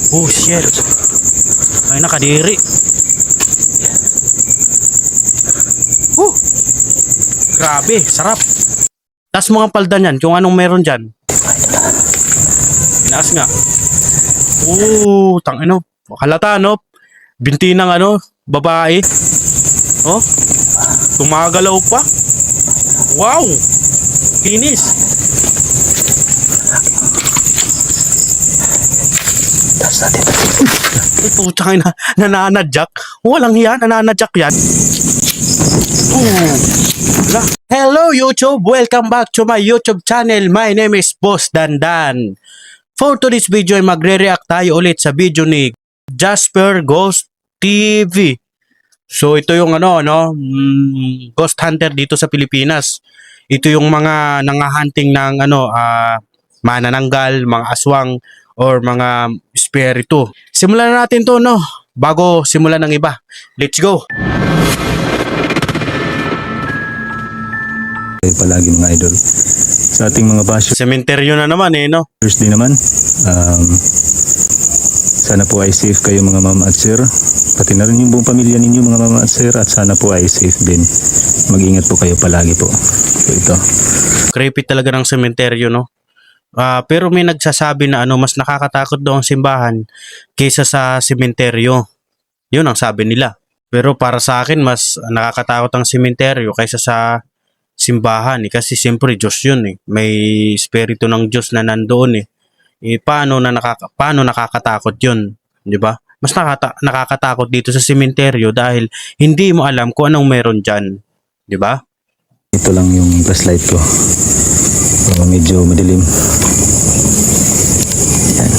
Oh shit. Ay nakadiri. Grabe, sarap. Tas mga palda niyan, kung anong meron diyan. Inaas nga. Tangino. Halata no. Binti ng babae. Oh, tumagalaw pa. Wow. Kinis. Ay, putang ina, nananadyak. Walang hiya, nananadyak yan. Wala. Hello YouTube! Welcome back to my YouTube channel. My name is Boss Dandan. For today's video ay magre-react tayo ulit sa video ni Jasper Ghost TV. So ito yung Ghost Hunter dito sa Pilipinas. Ito yung mga nangahunting ng manananggal, mga aswang or mga espiritu. Simulan na natin to bago simulan ng iba. Let's go. Palagi mga idol sa ating mga basyo. Sementeryo na naman Thursday naman. Sana po ay safe kayo mga mama at sir. Pati na rin yung buong pamilya ninyo mga mama at sir. At sana po ay safe din. Mag-ingat po kayo palagi po. So ito. Creepy talaga ng sementeryo pero may nagsasabi na mas nakakatakot daw ang simbahan kaysa sa sementeryo. Yun ang sabi nila. Pero para sa akin mas nakakatakot ang sementeryo kaysa sa simbahan kasi siyempre Diyos yun May espiritu ng Diyos na nandoon paano nakakatakot yun, di ba? Mas nakakatakot dito sa sementeryo dahil hindi mo alam kung anong meron diyan, di ba? Ito lang yung flashlight ko. Medyo madilim. Yan.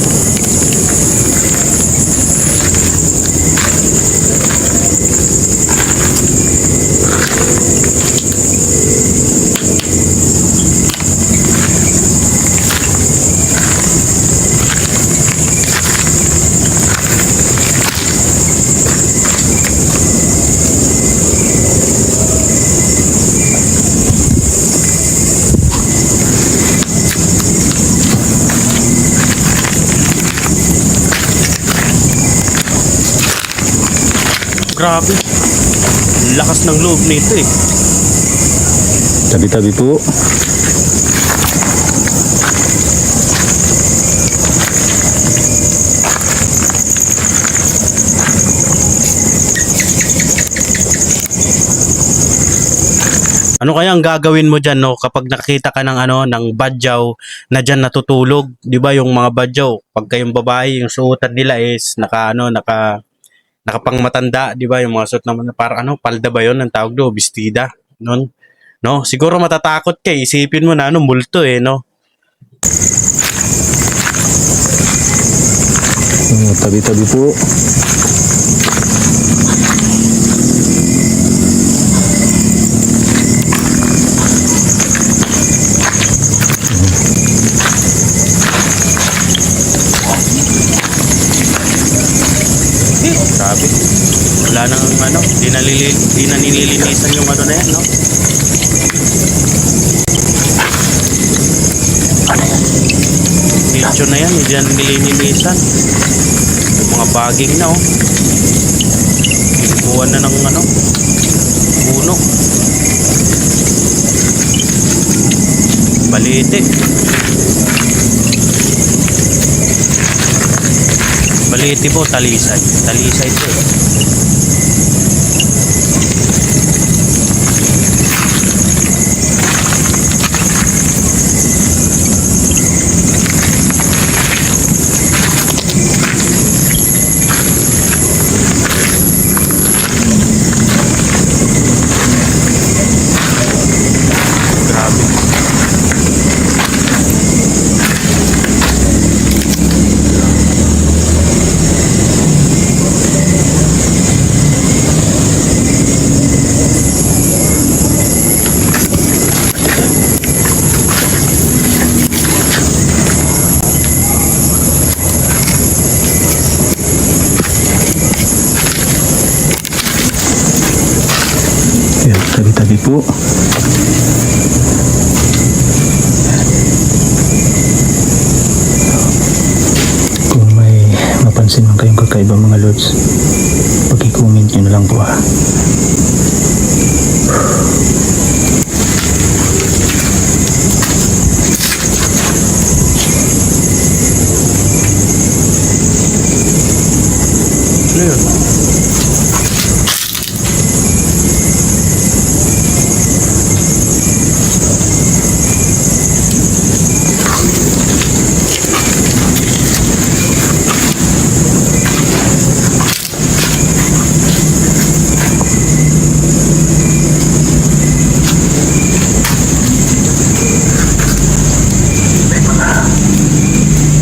Grabe. Lakas ng loob nito Tabi-tabi po. Ano kaya ang gagawin mo diyan kapag nakita ka ng ng badyaw na diyan natutulog, 'di ba yung mga badyaw, pag kayong babae yung suotan nila is nakapangmatanda, 'di ba? Yung mga suot naman para palda ba 'yon ang tawag do, bestida, noon. No, siguro matatakot ka, isipin mo na multo Tabi-tabi po. Grabe. Wala nang di na nililinisan yung na yan, Nicho na yan, hindi na nililinisan. Yung mga baging na, Buwan na ng puno. Balite. Balite po, talisay. Talisay po. Tabi-tabi po. Kung may iba mga lods, pag-i-comment nyo na lang po ha. Ano yun?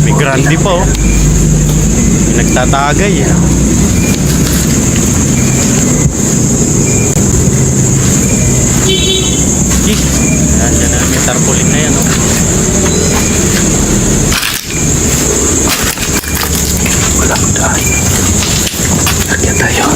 May grande pa oh. May nagtatagay eh. Nandiyan na may tarpaulin na yan oh. Walang daan. Lagyan tayo.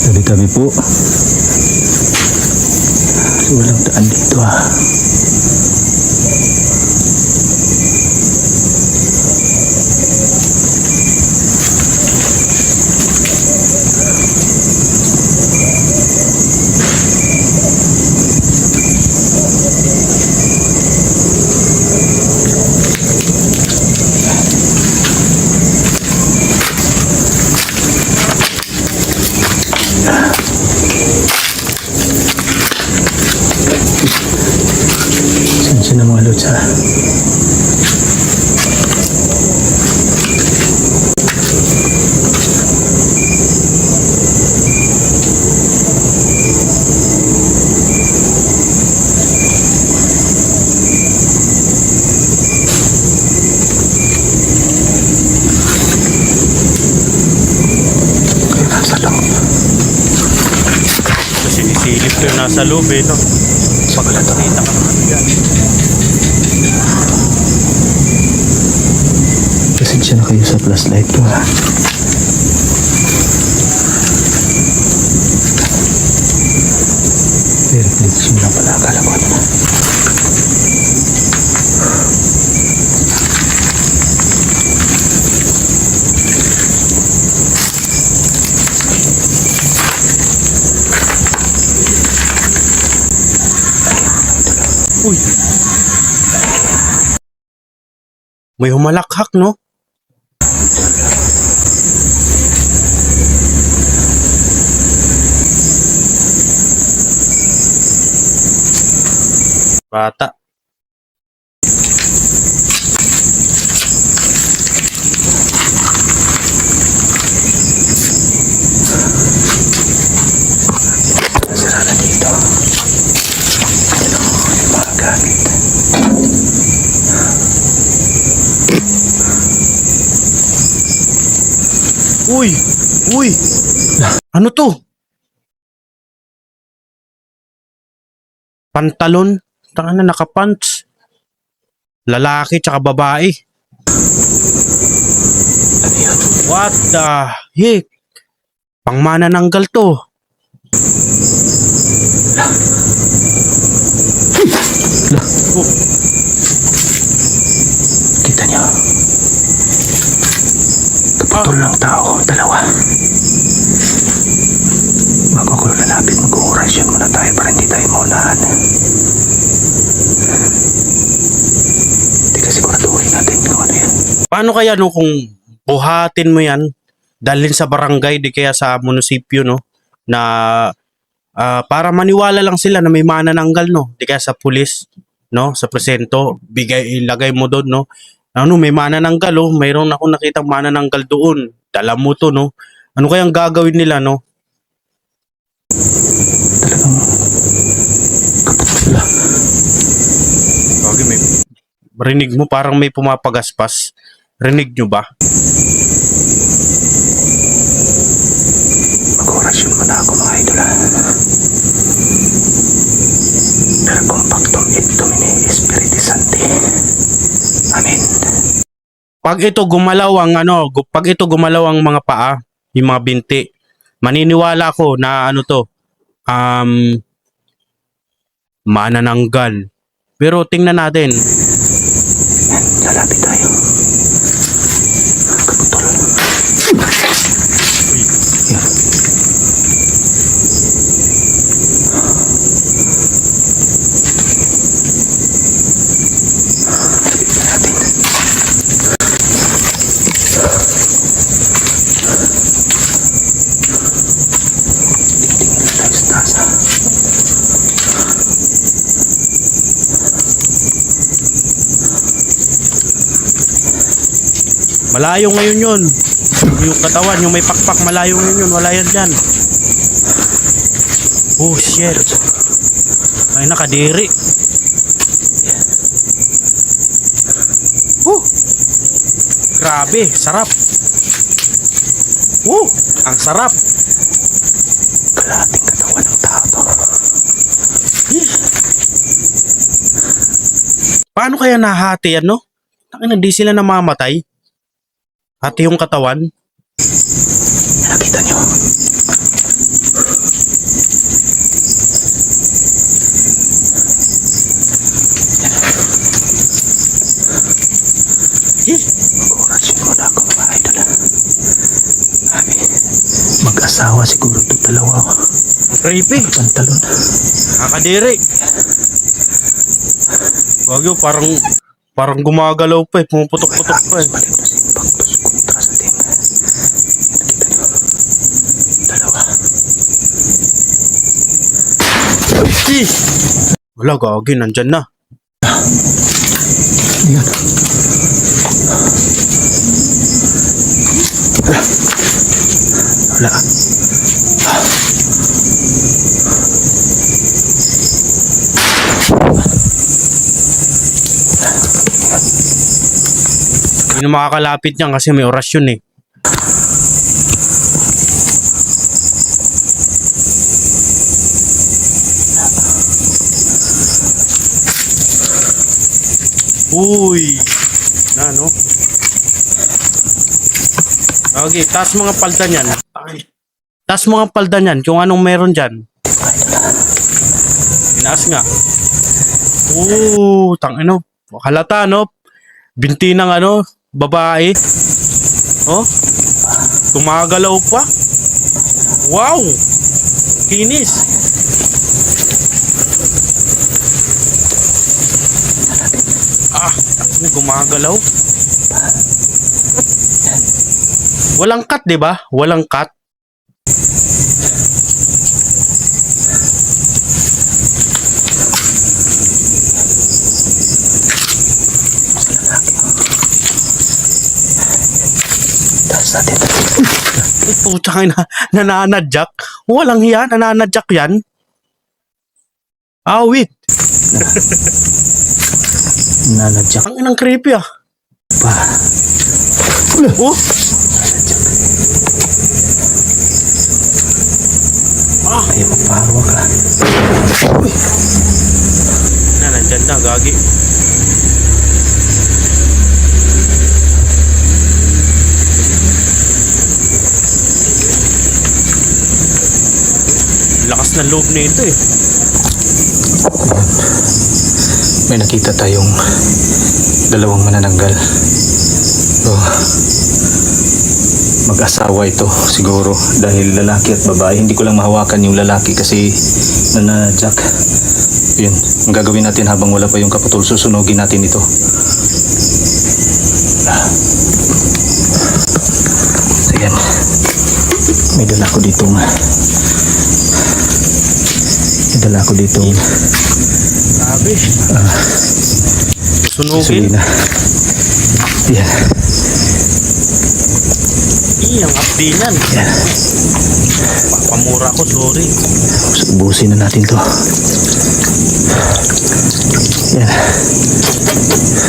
Tabi-tabi po. Walang daan dito ha. Sensya na mga lods ha. Nasa loob. Kasi isilip ko yung nasa loob eh no. Pagkakita ka naman dyan. Pasensya na kayo sa flashlight ko ha. Reflection lang pala akala ko. Uy. May humalakhak no? Bata. Sira na dito. Ano yung mga gamit. Uy! Uy! Ano to? Pantalon? Tanga na nakapants. Lalaki tsaka babae. Ano yun? What the heck? Pangmanananggal to. Oh, Kita niyo? Kaputol ng tao, dalawa. Bago ako lalapit, mag-uurasyon muna tayo para hindi tayo maunahan. Teka, siguraduhin natin kung ano yan. paano kaya no kung buhatin mo yan, dalhin sa barangay, di kaya sa munisipyo, no? Na para maniwala lang sila na may manananggal, no? Di kaya sa pulis, no? Sa presento, ilagay mo doon, no? Ano, may manananggal, oh. Mayroon ako nakitang manananggal doon. Dala mo to, no? Ano kayang gagawin nila, no? Talagang kaputula. Okay, may rinig mo parang may pumapagaspas. Rinig nyo ba? Mag-orasyon muna ako mga idol. Per compactum et domine Spiritus Sancti. Amen. Pag ito gumalaw ang mga paa, yung mga binti. Maniniwala ako na ano to, manananggal. Pero tingnan natin. Lalapit tayo. Yan. Malayo ngayon yun. Yung katawan, yung may pakpak, malayo ngayon yun. Wala yan dyan. Oh shit. Ay nakadiri. Grabe, sarap. Ang sarap. Kalahating katawan ng tao to. Paano kaya nahati yan, no? Tangina, di sila namamatay. Hati yung katawan. Nakita nyo? Mag-oras siguro na ako mga idol. Abi, mag-asawa siguro ito dalawa. Creepy. Pantalon. Nakadiri. Wag yun, parang gumagalaw pa eh. Pumuputok-putok pa eh. Balik na sa impactos kontra sa team. Nakita nyo? Dalawa. Wala, gagi, nandyan na. Ayan. Wala. Hindi na makakalapit niyan kasi may orasyon eh. Uy! Na, no? Okay, taas mga palda niyan. Taas mga palda niyan kung anong meron dyan. Tinaas nga. Tangino. Halata, no? Binti ng ano, babae. Oh? Tumagalaw pa. Wow! Kinis. Gumagalaw. Walang cut, 'di ba? Walang cut. Putang ina, nananadyak. Walang hiya, nananadyak yan. Wait. Nanadyak Ang inang creepy ah. pa. Oh. Ay, magpahawa ka. Uy. Nandyan na, gagi. Lakas ng loob na ito eh. May nakita tayong dalawang manananggal. So, mag-asawa ito siguro dahil lalaki at babae. Hindi ko lang mahawakan yung lalaki kasi nanadyak. Yun, ang gagawin natin habang wala pa yung kaputol, susunugin natin ito. So yan, may dala ko dito Grabe. Sunugin. gasolina. Yan. Ang abdinan. Yan. Papamura ko, sorry. Ubusin na natin to. Yan.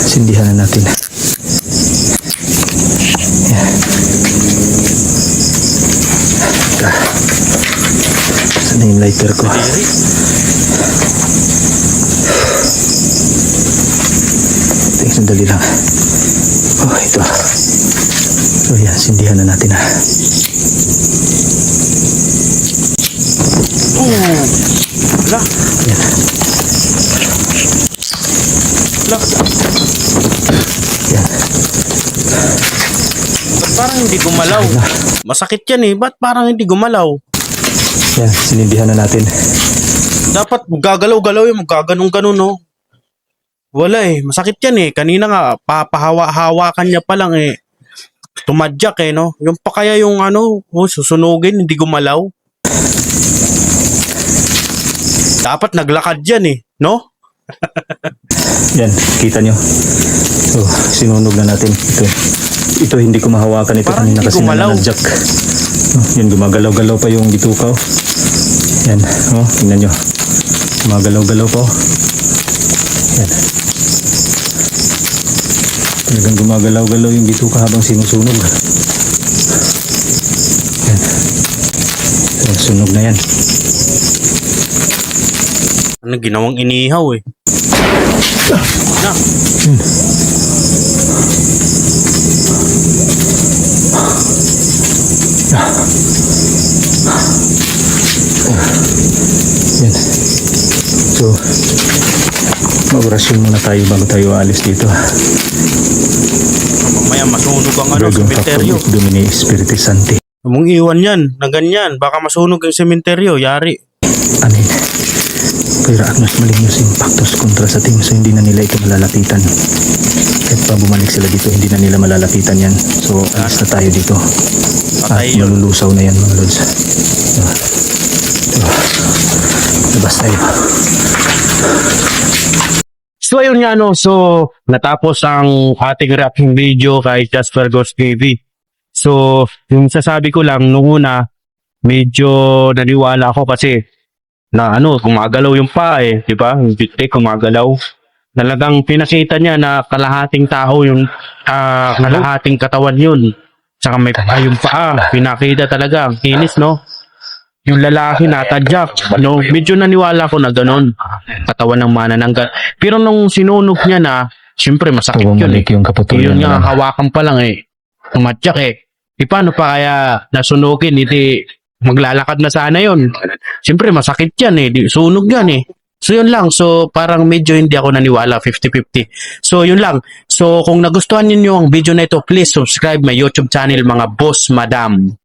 Sindihan na natin. Yan. Saan na yung lighter ko? Diri. Tingnan, sandali lang. Oh, ito. So yan, sindihan na natin Wala. Yan. Wala. Yan. Ba't parang hindi gumalaw? Masakit yan eh. Ba't parang hindi gumalaw? Yan, sinindihan na natin. Dapat gagalaw-galaw yung magaganong-ganon, no? Wala eh. Masakit yan eh. Kanina nga, papahawa-hawakan niya pa lang eh. Tumadyak eh, no? Yung pa kaya yung ano, susunugin, hindi gumalaw. Dapat naglakad yan eh, no? Yan, kita nyo. So, sinunog na natin. Ito hindi ko mahawakan ito Parang kanina hindi kasi gumalaw. nananadyak. Yan, gumagalaw-galaw pa yung bitukaw. Yan, tingnan nyo. Gumagalaw-galaw pa. Yan. Talagang gumagalaw-galaw yung bituka habang sinusunog. Yan. So, sunog na yan. Ano, ginawang inihaw eh. Na, Yan. So, mag-orasyon muna tayo bago tayo aalis dito. mamaya masunog ang ano, Gagawin sementeryo. Factum Domini Spiritus Sancti. Mong iwan yan, na ganyan. Baka masunog ang sementeryo, yari. Amen. Pero agnos malignos impactos kontra sa team, so hindi na nila ito malalapitan. Kahit pa bumalik sila dito, hindi na nila malalapitan yan. So, alis na tayo dito. Patay At yun. malulusaw na yan mga lods. Labas tayo. So ayun nga no, so natapos ang ating reaction video kay Jasper Ghost TV. So yung sasabi ko lang nung una, medyo naniwala ako kasi na ano, gumagalaw yung paa eh, di ba? Yung bitik gumagalaw. Talagang pinakita niya na kalahating tao yung kalahating katawan yun. Saka may yung paa, pinakita talaga, ang kinis no. Yung lalaki natadyak, no, medyo naniwala ko na ganun. Katawan ng manananggal. Pero nung sinunog niya na, syempre masakit yun eh. Bumalik yung kaputulan Yun nga, na- hawakan pa lang eh. Tumadyak eh. Paano pa kaya nasunugin? Hindi maglalakad na sana yun. Syempre masakit yan eh. Sunog yan eh. So yun lang. So parang medyo hindi ako naniwala. 50-50. So yun lang. So kung nagustuhan niyo ang video na ito, please subscribe my YouTube channel mga Boss Madam.